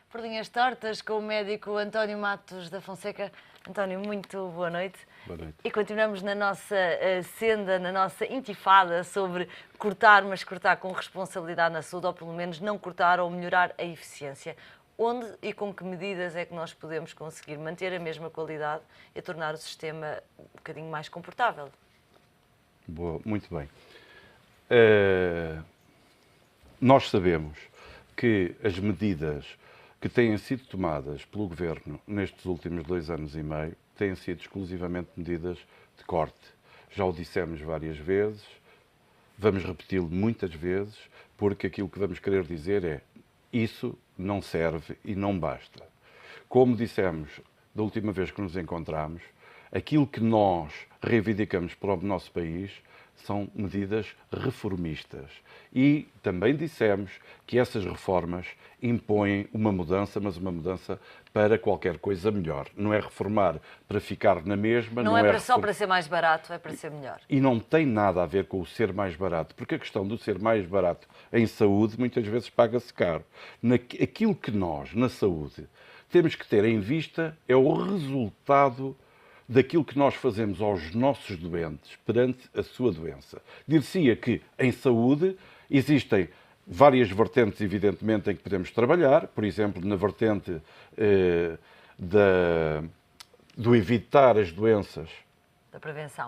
Por Linhas Tortas com o médico António Matos da Fonseca. António, muito boa noite. Boa noite. E continuamos na nossa senda, na nossa intifada sobre cortar, mas cortar com responsabilidade na saúde, ou pelo menos não cortar ou melhorar a eficiência. Onde e com que medidas é que nós podemos conseguir manter a mesma qualidade e tornar o sistema um bocadinho mais confortável? Boa, muito bem. Nós sabemos que as medidas que têm sido tomadas pelo Governo nestes últimos 2 anos e meio têm sido exclusivamente medidas de corte. Já o dissemos várias vezes, vamos repeti-lo muitas vezes, porque aquilo que vamos querer dizer é isso não serve e não basta. Como dissemos da última vez que nos encontramos, aquilo que nós reivindicamos para o nosso país são medidas reformistas. E também dissemos que essas reformas impõem uma mudança, mas uma mudança para qualquer coisa melhor. Não é reformar para ficar na mesma. Não é só para ser mais barato, é para ser melhor. E não tem nada a ver com o ser mais barato, porque a questão do ser mais barato em saúde muitas vezes paga-se caro. Aquilo que nós, na saúde, temos que ter em vista é o resultado daquilo que nós fazemos aos nossos doentes perante a sua doença. Dir-se-ia que, em saúde, existem várias vertentes, evidentemente, em que podemos trabalhar, por exemplo, na vertente do evitar as doenças,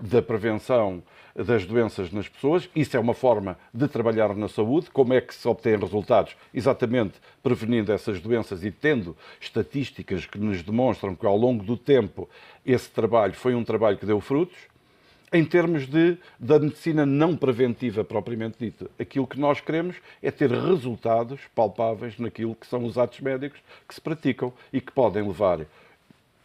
da prevenção das doenças nas pessoas. Isso é uma forma de trabalhar na saúde. Como é que se obtém resultados? Exatamente prevenindo essas doenças e tendo estatísticas que nos demonstram que ao longo do tempo esse trabalho foi um trabalho que deu frutos. Em termos da medicina não preventiva propriamente dita, aquilo que nós queremos é ter resultados palpáveis naquilo que são os atos médicos que se praticam e que podem levar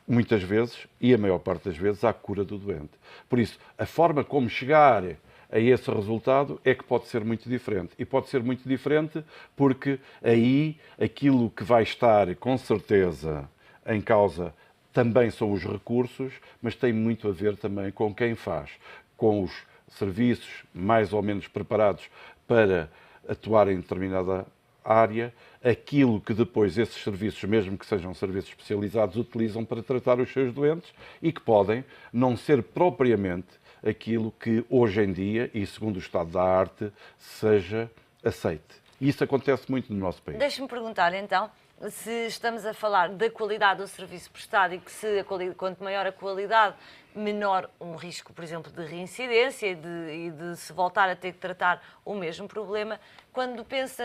muitas vezes, e a maior parte das vezes, à cura do doente. Por isso, a forma como chegar a esse resultado é que pode ser muito diferente. E pode ser muito diferente porque aí aquilo que vai estar, com certeza, em causa também são os recursos, mas tem muito a ver também com quem faz, com os serviços mais ou menos preparados para atuar em determinada área, aquilo que depois esses serviços, mesmo que sejam serviços especializados, utilizam para tratar os seus doentes e que podem não ser propriamente aquilo que hoje em dia, e segundo o estado da arte, seja aceite. E isso acontece muito no nosso país. Deixe-me perguntar então, se estamos a falar da qualidade do serviço prestado e que quanto maior a qualidade, menor um risco, por exemplo, de reincidência e de se voltar a ter que tratar o mesmo problema, quando pensa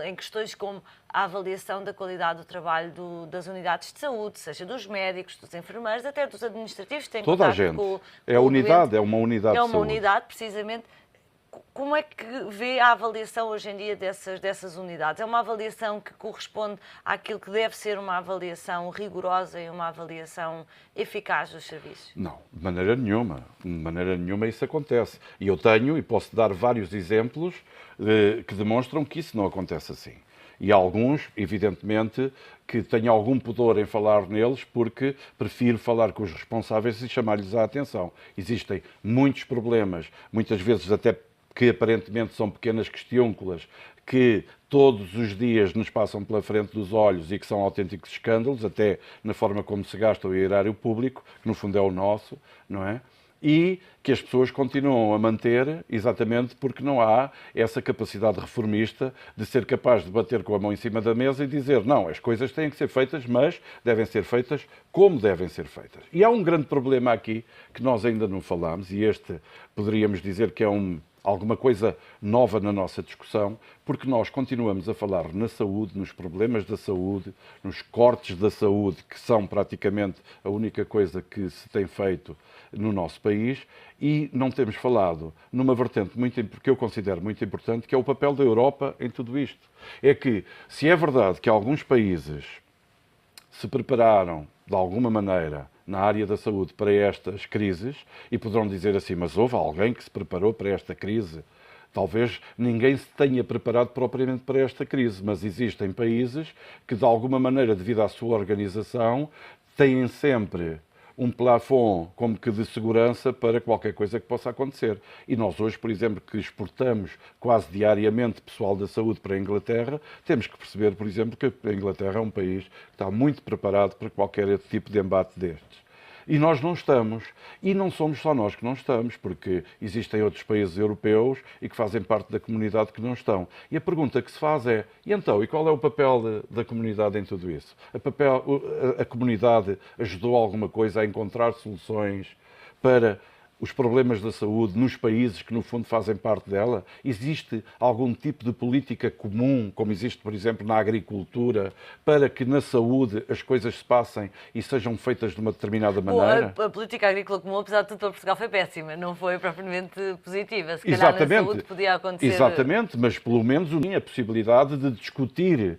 em questões como a avaliação da qualidade do trabalho das unidades de saúde, seja dos médicos, dos enfermeiros, até dos administrativos, tem toda a gente. É a unidade, é uma unidade de saúde. É uma unidade, precisamente. Como é que vê a avaliação hoje em dia dessas unidades? É uma avaliação que corresponde àquilo que deve ser uma avaliação rigorosa e uma avaliação eficaz dos serviços? Não, de maneira nenhuma. De maneira nenhuma isso acontece. E eu tenho, e posso dar vários exemplos que demonstram que isso não acontece assim. E há alguns, evidentemente, que tenho algum pudor em falar neles porque prefiro falar com os responsáveis e chamar-lhes a atenção. Existem muitos problemas, muitas vezes até que aparentemente são pequenas questiúnculas, que todos os dias nos passam pela frente dos olhos e que são autênticos escândalos, até na forma como se gasta o erário público, que no fundo é o nosso, não é? E que as pessoas continuam a manter exatamente porque não há essa capacidade reformista de ser capaz de bater com a mão em cima da mesa e dizer não, as coisas têm que ser feitas, mas devem ser feitas como devem ser feitas. E há um grande problema aqui que nós ainda não falámos, e este poderíamos dizer que é alguma coisa nova na nossa discussão, porque nós continuamos a falar na saúde, nos problemas da saúde, nos cortes da saúde, que são praticamente a única coisa que se tem feito no nosso país, e não temos falado numa vertente que eu considero muito importante, que é o papel da Europa em tudo isto. É que, se é verdade que alguns países se prepararam, de alguma maneira, na área da saúde para estas crises, e poderão dizer assim, mas houve alguém que se preparou para esta crise? Talvez ninguém se tenha preparado propriamente para esta crise, mas existem países que, de alguma maneira, devido à sua organização, têm sempre um plafond como que de segurança para qualquer coisa que possa acontecer. E nós hoje, por exemplo, que exportamos quase diariamente pessoal da saúde para a Inglaterra, temos que perceber, por exemplo, que a Inglaterra é um país que está muito preparado para qualquer tipo de embate destes. E nós não estamos. E não somos só nós que não estamos, porque existem outros países europeus e que fazem parte da comunidade que não estão. E a pergunta que se faz é, e então, e qual é o papel da comunidade em tudo isso? A comunidade ajudou alguma coisa a encontrar soluções para os problemas da saúde nos países que, no fundo, fazem parte dela? Existe algum tipo de política comum, como existe, por exemplo, na agricultura, para que na saúde as coisas se passem e sejam feitas de uma determinada maneira? A política agrícola comum, apesar de tudo, para Portugal foi péssima, não foi propriamente positiva. Se calhar Exatamente. na saúde podia acontecer... Exatamente, mas pelo menos tinha a possibilidade de discutir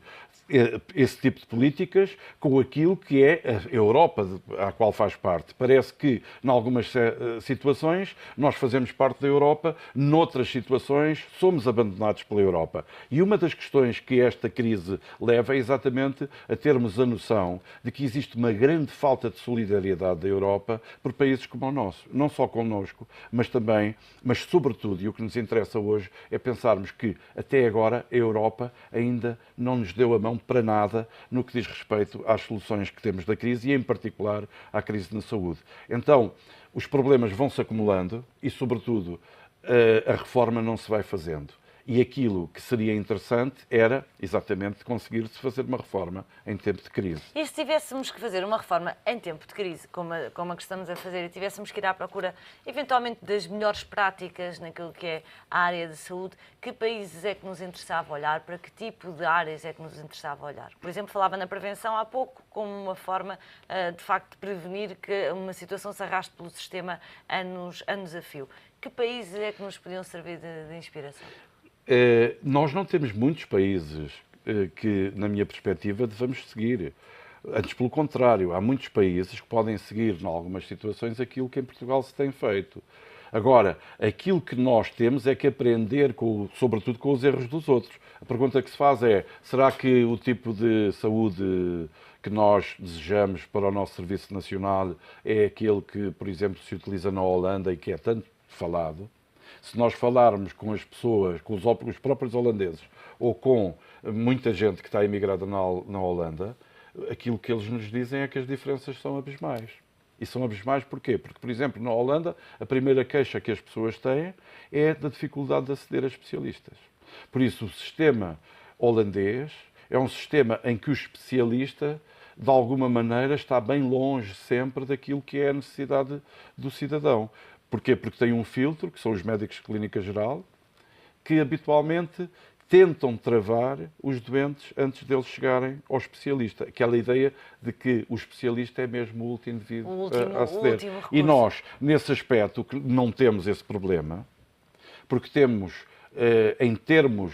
esse tipo de políticas com aquilo que é a Europa à qual faz parte. Parece que, em algumas situações, nós fazemos parte da Europa, noutras situações, somos abandonados pela Europa. E uma das questões que esta crise leva é exatamente a termos a noção de que existe uma grande falta de solidariedade da Europa por países como o nosso. Não só connosco, mas também, mas sobretudo, e o que nos interessa hoje é pensarmos que, até agora, a Europa ainda não nos deu a mão para nada no que diz respeito às soluções que temos da crise e, em particular, à crise na saúde. Então, os problemas vão-se acumulando e, sobretudo, a reforma não se vai fazendo. E aquilo que seria interessante era, exatamente, conseguir-se fazer uma reforma em tempo de crise. E se tivéssemos que fazer uma reforma em tempo de crise, como a que estamos a fazer, e tivéssemos que ir à procura, eventualmente, das melhores práticas naquilo que é a área de saúde, que países é que nos interessava olhar? Para que tipo de áreas é que nos interessava olhar? Por exemplo, falava na prevenção há pouco, como uma forma, de facto, de prevenir que uma situação se arraste pelo sistema anos a fio. Que países é que nos podiam servir de inspiração? Nós não temos muitos países que, na minha perspectiva, devemos seguir. Antes, pelo contrário, há muitos países que podem seguir, em algumas situações, aquilo que em Portugal se tem feito. Agora, aquilo que nós temos é que aprender, sobretudo, com os erros dos outros. A pergunta que se faz é, será que o tipo de saúde que nós desejamos para o nosso Serviço Nacional é aquele que, por exemplo, se utiliza na Holanda e que é tanto falado? Se nós falarmos com as pessoas, com os próprios holandeses, ou com muita gente que está imigrada na Holanda, aquilo que eles nos dizem é que as diferenças são abismais. E são abismais porquê? Porque, por exemplo, na Holanda, a primeira queixa que as pessoas têm é da dificuldade de aceder a especialistas. Por isso, o sistema holandês é um sistema em que o especialista, de alguma maneira, está bem longe sempre daquilo que é a necessidade do cidadão. Porquê? Porque tem um filtro, que são os médicos de clínica geral, que habitualmente tentam travar os doentes antes deles chegarem ao especialista. Aquela ideia de que o especialista é mesmo o último indivíduo a aceder. E nós, nesse aspecto, não temos esse problema, porque temos, em termos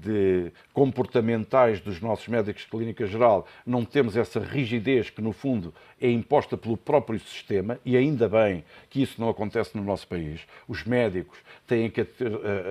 de comportamentais dos nossos médicos de clínica geral, não temos essa rigidez que, no fundo, é imposta pelo próprio sistema, e ainda bem que isso não acontece no nosso país. Os médicos têm que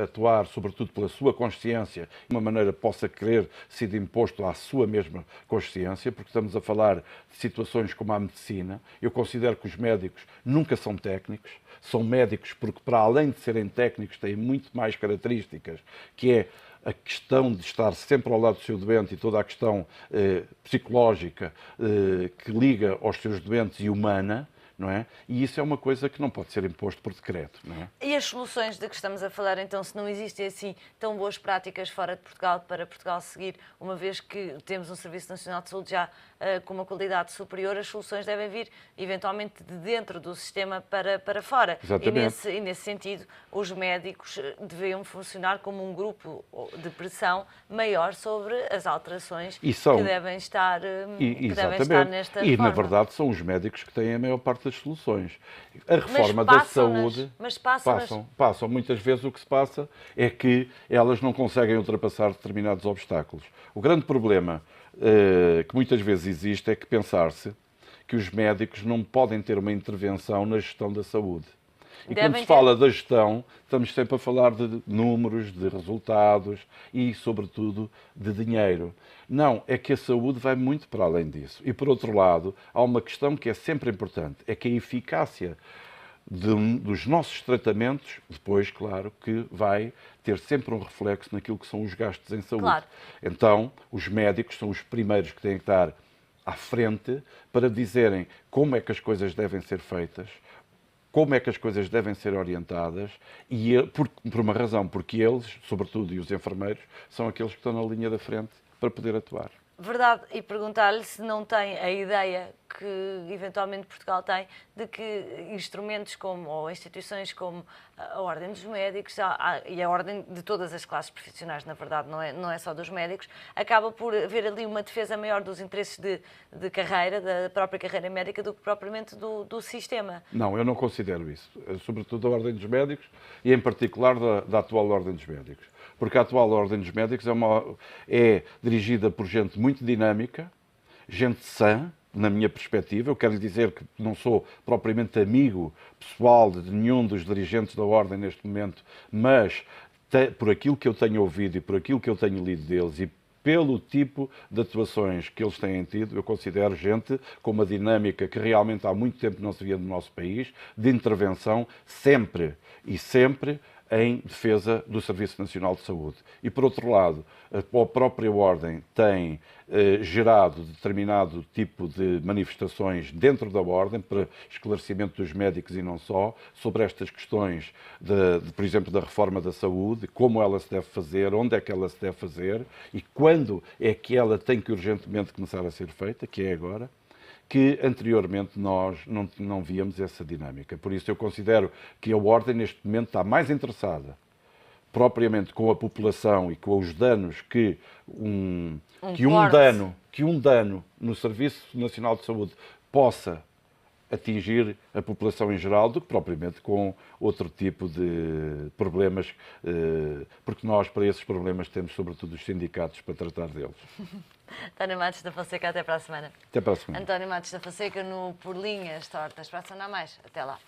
atuar, sobretudo, pela sua consciência, de uma maneira que possa querer ser imposto à sua mesma consciência, porque estamos a falar de situações como a medicina. Eu considero que os médicos nunca são técnicos, são médicos porque, para além de serem técnicos, têm muito mais características, que é a questão de estar sempre ao lado do seu doente e toda a questão psicológica que liga aos seus doentes e humana, não é? E isso é uma coisa que não pode ser imposto por decreto, não é? E as soluções de que estamos a falar, então, se não existem assim tão boas práticas fora de Portugal para Portugal seguir, uma vez que temos um Serviço Nacional de Saúde já com uma qualidade superior, as soluções devem vir, eventualmente, de dentro do sistema para fora. Exatamente. E nesse sentido, os médicos deveriam funcionar como um grupo de pressão maior sobre as alterações que devem estar, nesta reforma. E, na verdade, são os médicos que têm a maior parte das soluções. A reforma da saúde... Passam. Muitas vezes o que se passa é que elas não conseguem ultrapassar determinados obstáculos. O grande problema que muitas vezes existe é que pensar-se que os médicos não podem ter uma intervenção na gestão da saúde. E Devem quando se ter- fala da gestão, estamos sempre a falar de números, de resultados e, sobretudo, de dinheiro. Não, é que a saúde vai muito para além disso. E, por outro lado, há uma questão que é sempre importante, é que a eficácia dos nossos tratamentos, depois, claro, que vai ter sempre um reflexo naquilo que são os gastos em saúde. Claro. Então, os médicos são os primeiros que têm que estar à frente para dizerem como é que as coisas devem ser feitas, como é que as coisas devem ser orientadas, e por uma razão, porque eles, sobretudo, e os enfermeiros, são aqueles que estão na linha da frente para poder atuar. Verdade, e perguntar-lhe se não tem a ideia que eventualmente Portugal tem de que instrumentos como, ou instituições como a Ordem dos Médicos e a Ordem de todas as classes profissionais, na verdade, não é só dos médicos, acaba por haver ali uma defesa maior dos interesses de carreira, da própria carreira médica, do que propriamente do sistema. Não, eu não considero isso. Sobretudo a Ordem dos Médicos e, em particular, da atual Ordem dos Médicos. Porque a atual Ordem dos Médicos é dirigida por gente muito dinâmica, gente sã, na minha perspectiva. Eu quero dizer que não sou propriamente amigo pessoal de nenhum dos dirigentes da Ordem neste momento, mas por aquilo que eu tenho ouvido e por aquilo que eu tenho lido deles e pelo tipo de atuações que eles têm tido, eu considero gente com uma dinâmica que realmente há muito tempo não se via no nosso país, de intervenção sempre e sempre em defesa do Serviço Nacional de Saúde. E, por outro lado, a própria Ordem tem gerado determinado tipo de manifestações dentro da Ordem para esclarecimento dos médicos e não só, sobre estas questões, por exemplo, da reforma da saúde, como ela se deve fazer, onde é que ela se deve fazer e quando é que ela tem que urgentemente começar a ser feita, que é agora, que anteriormente nós não víamos essa dinâmica. Por isso eu considero que a Ordem neste momento está mais interessada propriamente com a população e com os danos que um dano no Serviço Nacional de Saúde possa atingir a população em geral do que propriamente com outro tipo de problemas, porque nós, para esses problemas, temos sobretudo os sindicatos para tratar deles. António Matos da Fonseca, até para a semana. Até para a semana. António Matos da Fonseca no Por Linhas Tortas. Para a semana a mais. Até lá.